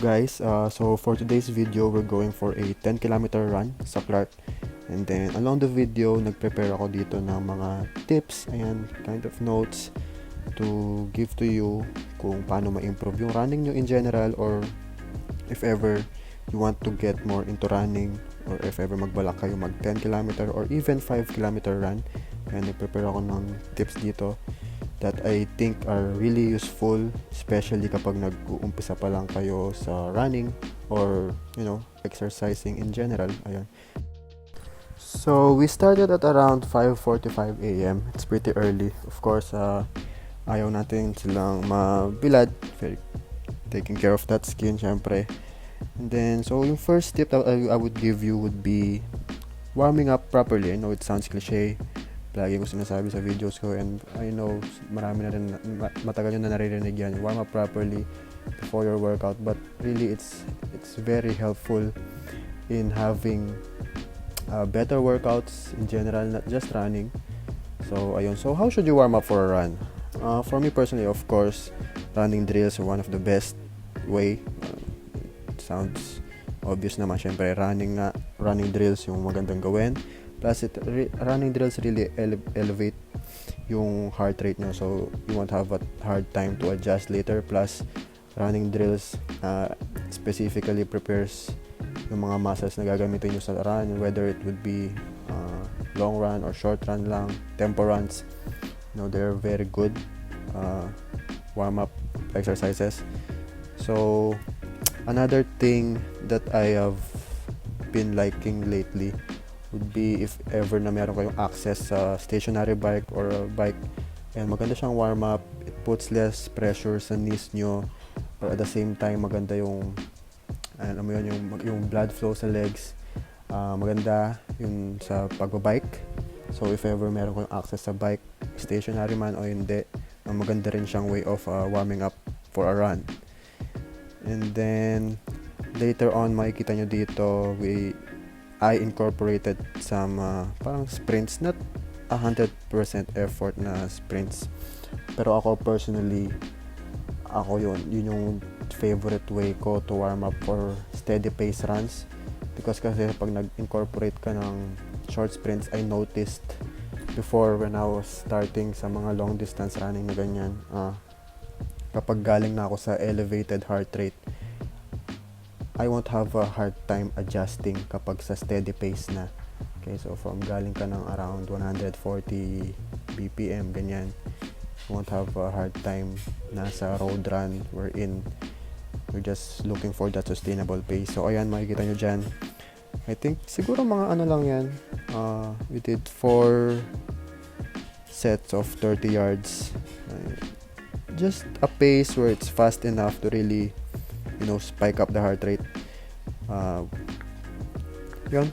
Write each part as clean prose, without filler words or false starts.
guys, so for today's video, we're going for a 10 kilometer run sa Clark. And then along the video, nag-prepare ako dito ng mga tips, ayan, kind of notes to give to you kung paano ma-improve yung running nyo in general, or if ever you want to get more into running, or if ever magbalak kayo mag 10 kilometer or even 5 kilometer run. Ayan, nag-prepare ako ng tips dito that I think are really useful, especially kapag nag-uumpisa pa lang kayo sa running or exercising in general. Ayan. So we started at around 5:45 a.m. It's pretty early. Of course, ayaw natin silang mabilad. Very taking care of that skin, syempre. And then, so yung first tip that I would give you would be warming up properly. I know it sounds cliche, lagi ko sinasabi sa videos ko, and I know marami na rin, matagal nyo na naririnig yan, warm up properly before your workout, but really it's very helpful in having better workouts in general, not just running. So ayun, so how should you warm up for a run? For me personally, of course, running drills are one of the best way. It sounds obvious naman, syempre running drills yung magandang gawin. Plus, running drills really elevate yung heart rate nyo, so you won't have a hard time to adjust later. Plus, running drills specifically prepares yung mga muscles na gagamitin nyo sa run, whether it would be long run or short run lang, tempo runs. They're very good warm-up exercises. So, another thing that I have been liking lately would be if ever na meron kayong access sa stationary bike or a bike, and maganda siyang warm up. It puts less pressure sa knees nyo, or at the same time maganda yung yung blood flow sa legs. Maganda yun sa pagbabike. So if ever meron kayong access sa bike, stationary man o hindi, maganda rin siyang way of warming up for a run. And then later on, makikita nyo dito, I incorporated some parang sprints, not 100% effort na sprints, pero ako personally, yun yung favorite way ko to warm up for steady pace runs, because kasi pag nag-incorporate ka ng short sprints, I noticed before when I was starting sa mga long distance running na ganyan, kapag galing na ako sa elevated heart rate, I won't have a hard time adjusting kapag sa steady pace na. Okay, so from galing ka ng around 140 BPM, ganyan, you won't have a hard time na sa road run wherein we're just looking for that sustainable pace. So ayan, makikita nyo dyan. I think siguro mga ano lang yan. We did 4 sets of 30 yards. Just a pace where it's fast enough to really spike up the heart rate. Yun,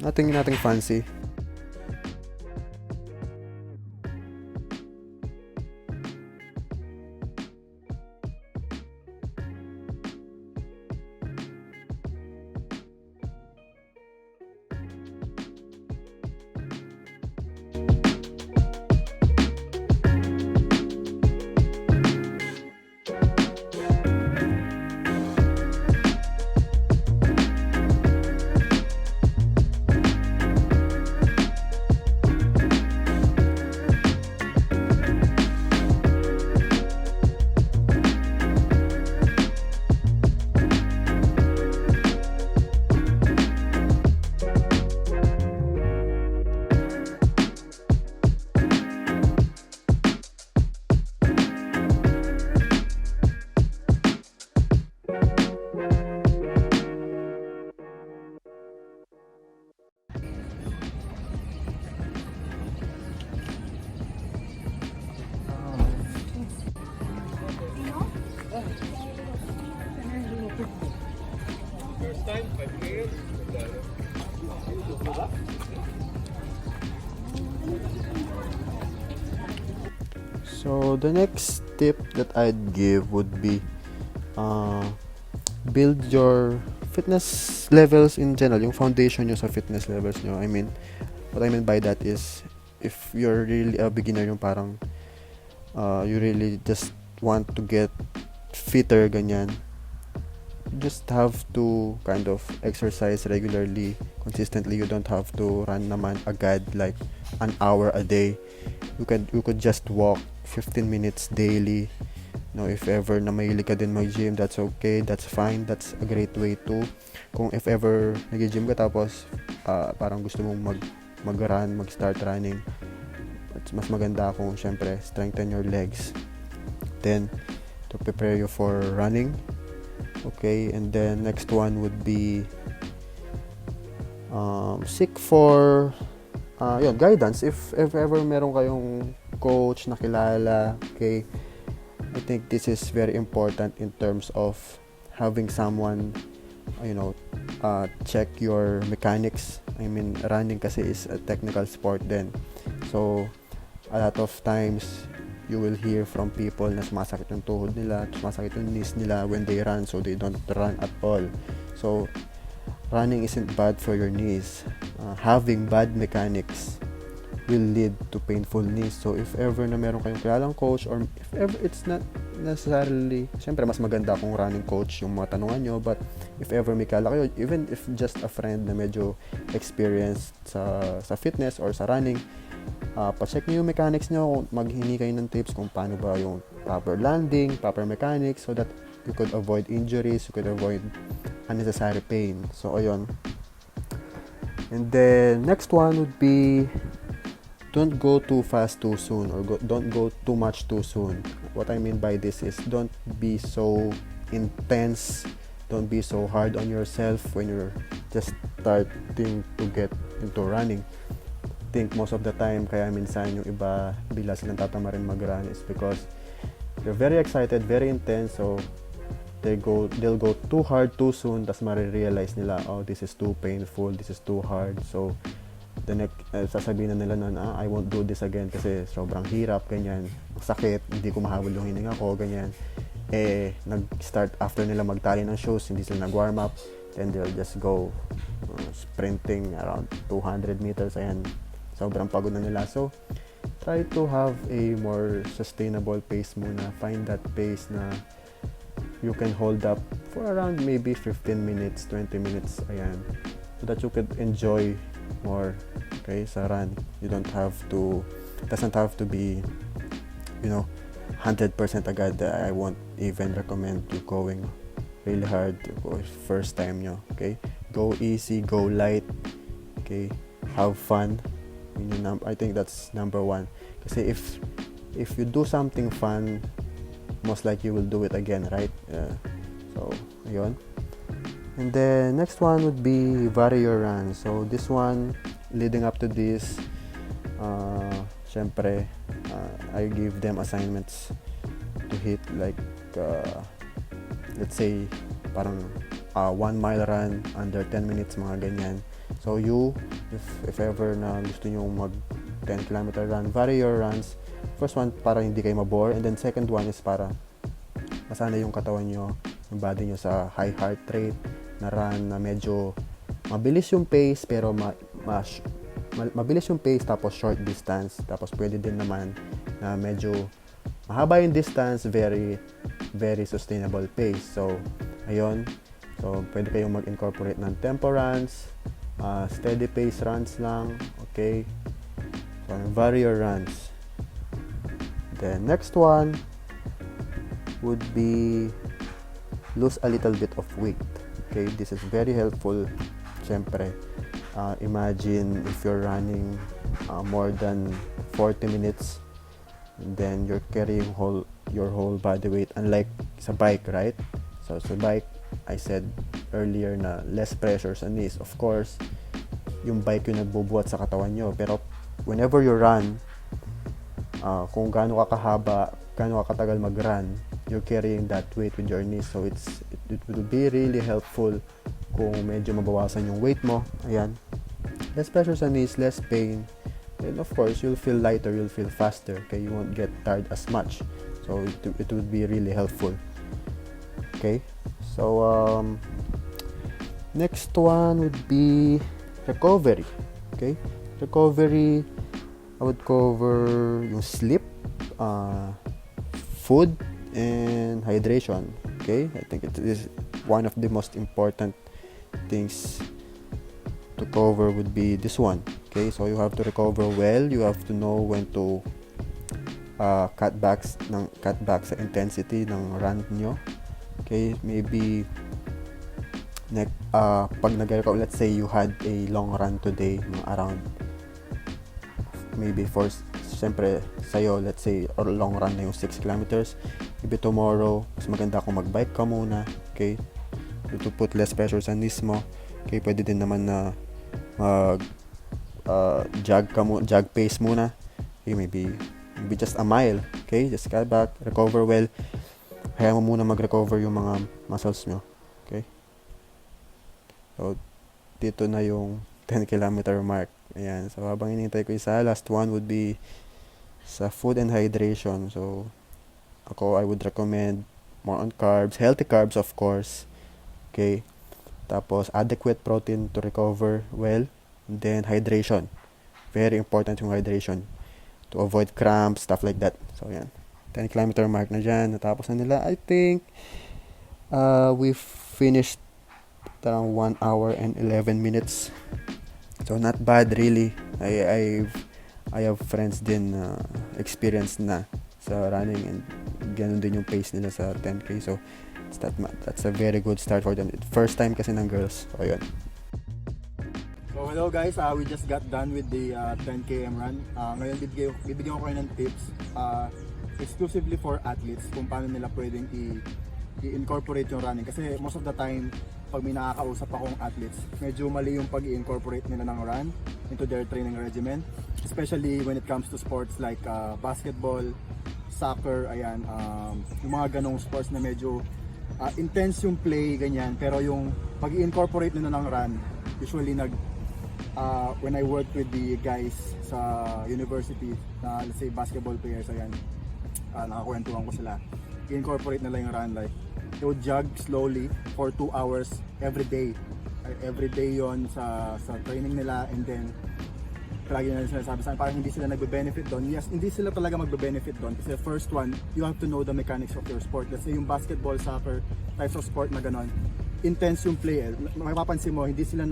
nothing fancy. So the next tip that I'd give would be build your fitness levels in general, yung foundation nyo sa fitness levels nyo. What I mean by that is, if you're really a beginner, yung parang you really just want to get fitter, ganyan, just have to kind of exercise regularly, consistently. You don't have to run naman agad like an hour a day. You could just walk 15 minutes daily. No, if ever na mahilig ka din mag-gym, that's okay, that's fine, that's a great way to. Kung if ever nag-gym ka tapos parang gusto mong mag-run, mag-start running, mas maganda kung syempre strengthen your legs. Then to prepare you for running. Okay, and then next one would be seek for guidance if ever meron kayong coach na kilala. Okay, I think this is very important in terms of having someone check your mechanics. I mean, running kasi is a technical sport then, so a lot of times you will hear from people na sumasakit yung tuhod nila, sumasakit yung knees nila when they run, so they don't run at all. So running isn't bad for your knees. Having bad mechanics will lead to painful knees. So if ever na meron kayong kilalang coach, or if ever it's not necessarily, syempre mas maganda kung running coach yung mga tanungan nyo, but if ever may kilala kayo, even if just a friend na medyo experienced sa fitness or sa running, pa-check nyo yung mechanics nyo, maghingi kayo ng tips kung paano ba yung proper landing, proper mechanics, so that you could avoid injuries, you could avoid unnecessary pain. So ayun. And then next one would be don't go too fast too soon, or don't go too much too soon. What I mean by this is don't be so intense, don't be so hard on yourself when you're just starting to get into running. Think most of the time kaya minsan yung iba bigla silang tatamarin mag-run is because they're very excited, very intense, so they'll go too hard too soon, tas marirealize nila, oh, this is too painful, this is too hard, so the next sasabihin na nila nun, I won't do this again kasi sobrang hirap, ganyan, sakit, hindi ko mahabol yung hininga ko, ganyan. Nag-start after nila magtali ng shoes, hindi sila nag-warm up, then they'll just go sprinting around 200 meters, ayan, sobrang pagod na nila. So try to have a more sustainable pace muna. Find that pace na you can hold up for around maybe 15 minutes, 20 minutes, ayan, so that you could enjoy more, okay, sa run. You doesn't have to be 100% agad. I won't even recommend you going really hard first time nyo, okay? Go easy, go light, okay? Have fun. I think that's number one. Kasi if you do something fun, most likely you will do it again, right? So, ayun. And then, next one would be vary your run. So, this one, leading up to this, syempre, I give them assignments to hit like, let's say, parang 1 mile run under 10 minutes, mga ganyan. So, if ever na gusto nyo mag 10 kilometer run, vary your runs. First one, para hindi kayo mabore. And then second one is para masanay yung katawan nyo, yung body nyo sa high heart rate na run na medyo mabilis yung pace pero mabilis yung pace tapos short distance. Tapos pwede din naman na medyo mahaba yung distance, very very sustainable pace. So, ayun. So, pwede kayong mag-incorporate ng tempo runs, steady pace runs lang, okay? So, vary your runs. Then, next one would be lose a little bit of weight. Okay, this is very helpful. Siyempre, imagine if you're running more than 40 minutes and then you're carrying your whole body weight, unlike sa bike, right? So sa bike, I said earlier na less pressure sa knees. Of course, yung bike yung nagbubuhat sa katawan nyo. Pero whenever you run, kung gaano ka kahaba, gaano ka katagal mag-run, you're carrying that weight with your knees. So it will be really helpful kung medyo mabawasan yung weight mo. Ayan. Less pressure sa knees, less pain. And of course, you'll feel lighter, you'll feel faster. Okay, you won't get tired as much. So it would be really helpful. Okay. So next one would be recovery. Okay. Recovery, I would cover yung sleep, food, and hydration. Okay, I think one of the most important things to cover would be this one. Okay, so you have to recover well. You have to know when to cut back sa intensity ng run nyo. Okay, maybe pag nag-recover, let's say you had a long run today, around maybe siyempre sa'yo, let's say or long run na yung 6 kilometers. Maybe tomorrow mas maganda kung magbike ka muna, okay, to put less pressure sa knees mo. Okay, pwede din naman na mag jog pace muna. Okay, maybe just a mile. Okay, just cut back, recover well. Kaya mo muna mag-recover yung mga muscles nyo. Okay, so dito na yung 10 kilometer mark. Ayan, so habang hinihintay ko isa, last one would be sa food and hydration. So I would recommend more on carbs, healthy carbs of course. Okay, tapos adequate protein to recover well. And then hydration, very important yung hydration to avoid cramps, stuff like that. So yan, 10 kilometer mark na dyan, natapos na nila. I think we finished around 1 hour and 11 minutes. So not bad really. I have friends din experienced na sa running, and ganun din yung pace nila sa 10K. So that's a very good start for them. First time kasi ng girls. So yun. So hello guys, we just got done with the 10 km run. Ngayon bibigyan ko kayo ng tips exclusively for athletes kung paano nila pwedeng i-incorporate yung running. Kasi most of the time, pag may nakakausap akong athletes, medyo mali yung pag-i-incorporate nila ng run into their training regimen. Especially when it comes to sports like basketball, soccer, ayan, yung mga ganong sports na medyo intense yung play, ganyan. Pero yung pag-i-incorporate nila ng run, usually when I work with the guys sa university na let's say basketball players, ayan, nakakwentuhan ko sila, i-incorporate nila yung run, like they would jog slowly for 2 hours every day yon sa training nila. And then lagi na sila sabi sa akin, parang hindi sila nagbe-benefit doon. Yes, hindi sila talaga magbe-benefit doon kasi first one, you have to know the mechanics of your sport. Let's say yung basketball, soccer, types of sport na ganon, intense yung play. Mapapansin mo, hindi sila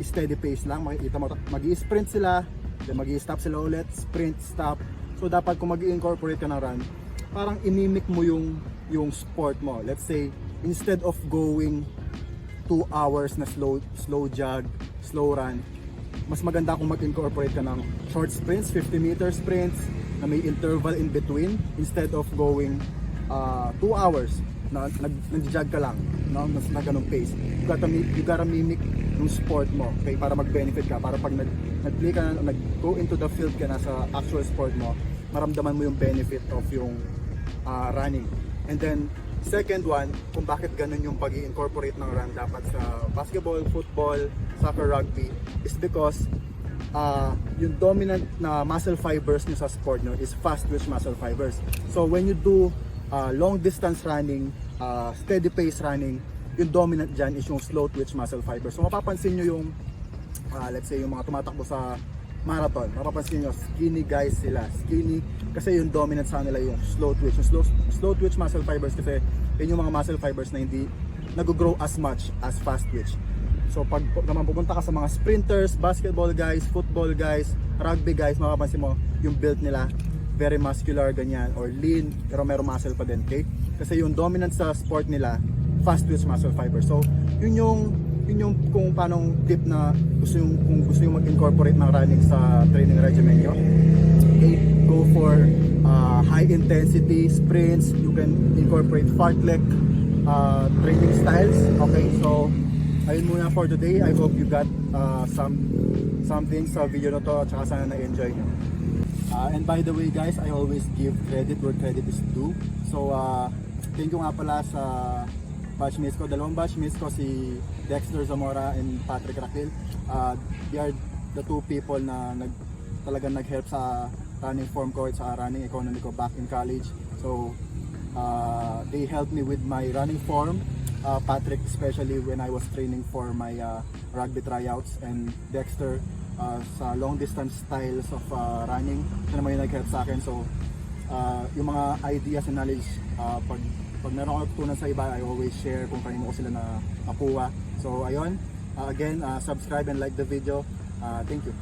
steady pace lang. Makikita mo, mag-i-sprint sila, then mag-i-stop sila ulit, sprint, stop. So dapat kung mag-i-incorporate ka ng run, parang imimik mo yung sport mo. Let's say, instead of going 2 hours na slow jog, slow run, mas maganda kung mag-incorporate ka ng short sprints, 50-meter sprints, na may interval in between, instead of going 2 hours na nag-jog ka lang, no? Na ganong pace. You gotta mimic yung sport mo, okay, para mag-benefit ka, para pag nag-play ka na, nag-go into the field ka na sa actual sport mo, maramdaman mo yung benefit of yung running. And then second one, kung bakit ganun yung pag-i-incorporate ng run dapat sa basketball, football, soccer, rugby, is because yung dominant na muscle fibers nyo sa sport nyo is fast twitch muscle fibers. So when you do long distance running, steady pace running, yung dominant dyan is yung slow twitch muscle fibers. So mapapansin nyo yung let's say yung mga tumatakbo sa marathon, mapapansin nyo skinny guys sila, skinny kasi yung dominant sa nila yung slow twitch. Yung slow twitch muscle fibers kasi yun yung mga muscle fibers na hindi nag-grow as much as fast twitch. So pag naman pupunta ka sa mga sprinters, basketball guys, football guys, rugby guys, mapapansin mo yung build nila very muscular, ganyan, or lean pero meron muscle pa din, okay? Kasi yung dominant sa sport nila fast twitch muscle fibers. So yun yung kung paanong tip na kung gusto yung mag-incorporate ng running sa training regimen nyo. Okay, go for high intensity sprints. You can incorporate fartlek training styles. Okay, so ayun muna for today. I hope you got something sa video na to at saka sana na-enjoy nyo. And by the way guys, I always give credit where credit is due. So thank you nga pala sa batchmates ko, dalawang batchmates ko, si Dexter Zamora and Patrick Raquel. They are the two people na talagang nag-help sa running form ko at sa running economy ko back in college. So they helped me with my running form. Patrick especially when I was training for my rugby tryouts, and Dexter sa long distance styles of running. Siya naman yung nag-help sa akin. So yung mga ideas and knowledge pag Pag meron ako natutunan sa iba, I always share kung kanino ko sila na nakuha. So ayun, again, subscribe and like the video. Thank you.